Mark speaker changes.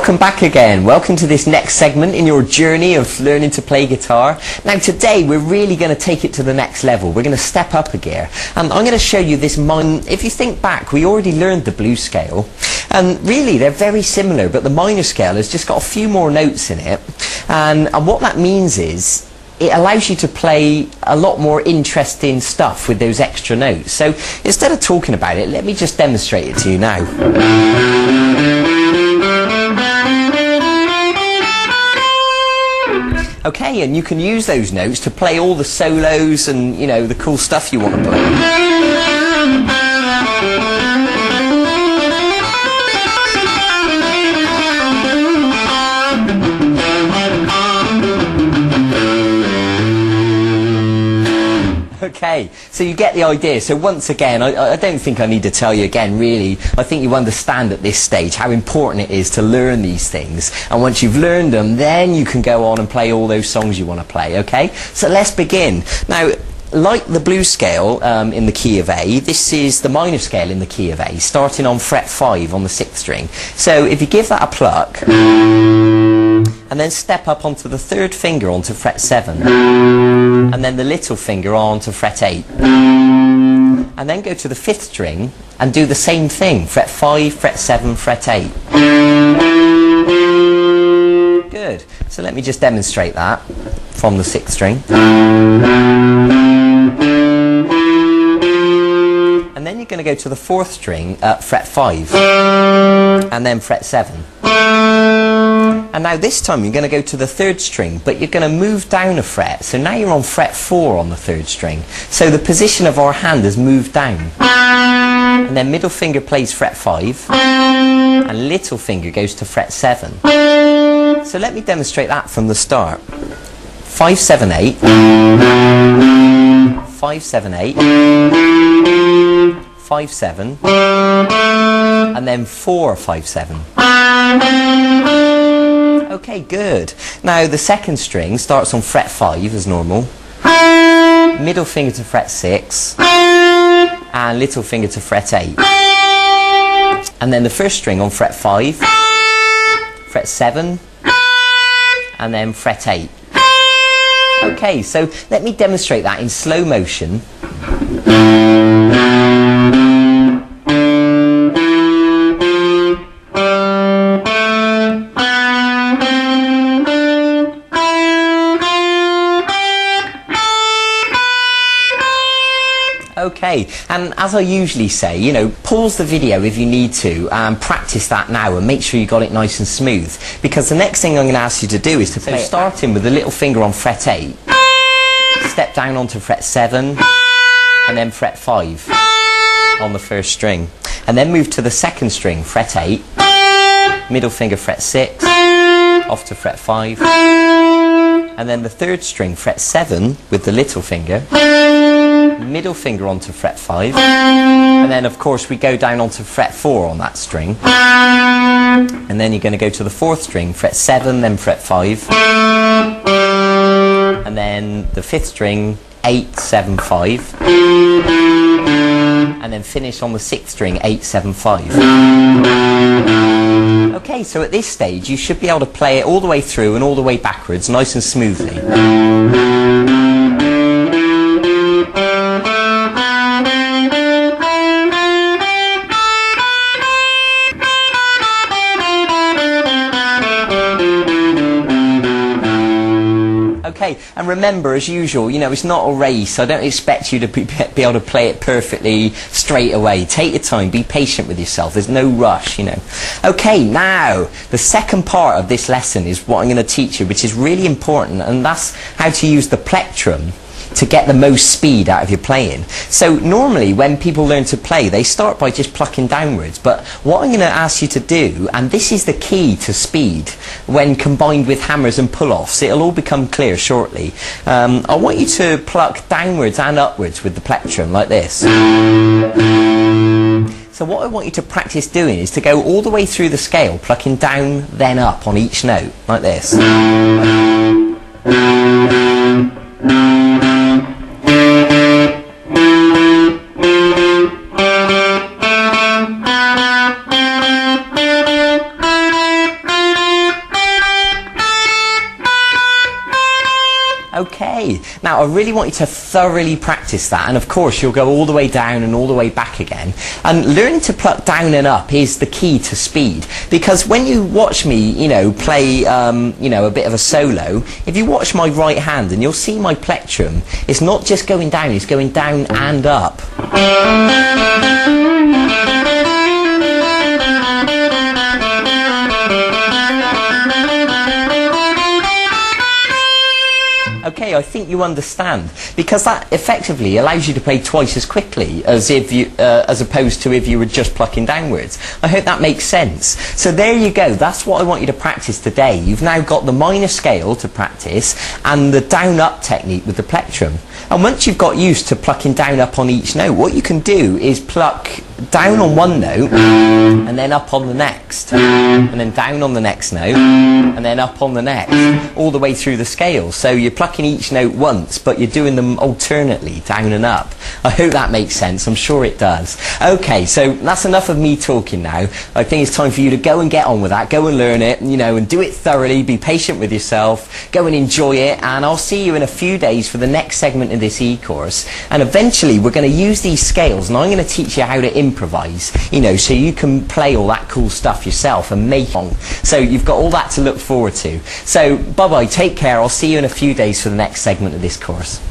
Speaker 1: Welcome back again. Welcome to this next segment in your journey of learning to play guitar. Now today we're really going to take it to the next level. We're going to step up a gear. I'm going to show you this if you think back, we already learned the blues scale. And really they're very similar, but the minor scale has just got a few more notes in it. And what that means is it allows you to play a lot more interesting stuff with those extra notes. So instead of talking about it, let me just demonstrate it to you now. Okay, and you can use those notes to play all the solos and, you know, the cool stuff you want to play. Okay, so you get the idea. So once again, I don't think I need to tell you again, really. I think you understand at this stage how important it is to learn these things. And once you've learned them, then you can go on and play all those songs you want to play, okay? So let's begin. Now, like the blues scale in the key of A, this is the minor scale in the key of A, starting on fret 5 on the 6th string. So if you give that a pluck, and then step up onto the 3rd finger onto fret 7, and then the little finger onto fret 8, and then go to the 5th string and do the same thing, fret 5, fret 7, fret 8. Good. So let me just demonstrate that from the 6th string. And then you're going to go to the 4th string at fret 5, and then fret 7. And now this time you're going to go to the 3rd string, but you're going to move down a fret. So now you're on fret 4 on the 3rd string. So the position of our hand has moved down. And then middle finger plays fret 5, and little finger goes to fret 7. So let me demonstrate that from the start. 5, 7, 8. 5, 7, 8. 5, 7. And then 4, 5, 7. Okay, good. Now the 2nd string starts on fret 5 as normal. Middle finger to fret 6. And little finger to fret 8. And then the 1st string on fret 5. Fret 7. And then fret 8. Okay, so let me demonstrate that in slow motion. Okay, and as I usually say, you know, pause the video if you need to and practice that now and make sure you got it nice and smooth, because the next thing I'm going to ask you to do is to play starting with the little finger on fret 8, step down onto fret 7, and then fret 5 on the 1st string, and then move to the 2nd string, fret 8, middle finger fret 6, off to fret 5, and then the 3rd string, fret 7 with the little finger, middle finger onto fret 5, and then of course we go down onto fret 4 on that string, and then you're going to go to the 4th string, fret 7, then fret 5, and then the 5th string, 8, 7, 5, and then finish on the 6th string, 8, 7, 5. Okay, so at this stage you should be able to play it all the way through and all the way backwards nice and smoothly. Okay, and remember, as usual, you know, it's not a race. I don't expect you to be able to play it perfectly straight away. Take your time, be patient with yourself. There's no rush, you know. Okay, now, the second part of this lesson is what I'm going to teach you, which is really important, and that's how to use the plectrum to get the most speed out of your playing. So normally when people learn to play, they start by just plucking downwards, but what I'm going to ask you to do, and this is the key to speed when combined with hammers and pull-offs, it'll all become clear shortly. I want you to pluck downwards and upwards with the plectrum like this. So what I want you to practice doing is to go all the way through the scale, plucking down then up on each note like this. I really want you to thoroughly practice that, and of course you'll go all the way down and all the way back again. And learning to pluck down and up is the key to speed, because when you watch me, you know, play, you know, a bit of a solo, if you watch my right hand, and you'll see my plectrum, it's not just going down, it's going down and up. Okay, I think you understand, because that effectively allows you to play twice as quickly as if you, as opposed to if you were just plucking downwards. I hope that makes sense. So there you go. That's what I want you to practice today. You've now got the minor scale to practice and the down-up technique with the plectrum. And once you've got used to plucking down up on each note, what you can do is pluck down on one note and then up on the next, and then down on the next note and then up on the next, all the way through the scale. So you're plucking each note once, but you're doing them alternately, down and up. I hope that makes sense. I'm sure it does. Okay, so that's enough of me talking now. I think it's time for you to go and get on with that. Go and learn it, you know, and do it thoroughly. Be patient with yourself. Go and enjoy it, and I'll see you in a few days for the next segment of this e-course. And eventually we're going to use these scales, and I'm going to teach you how to improvise, you know, so you can play all that cool stuff yourself and make it. So you've got all that to look forward to. So bye bye, take care. I'll see you in a few days for the next segment of this course.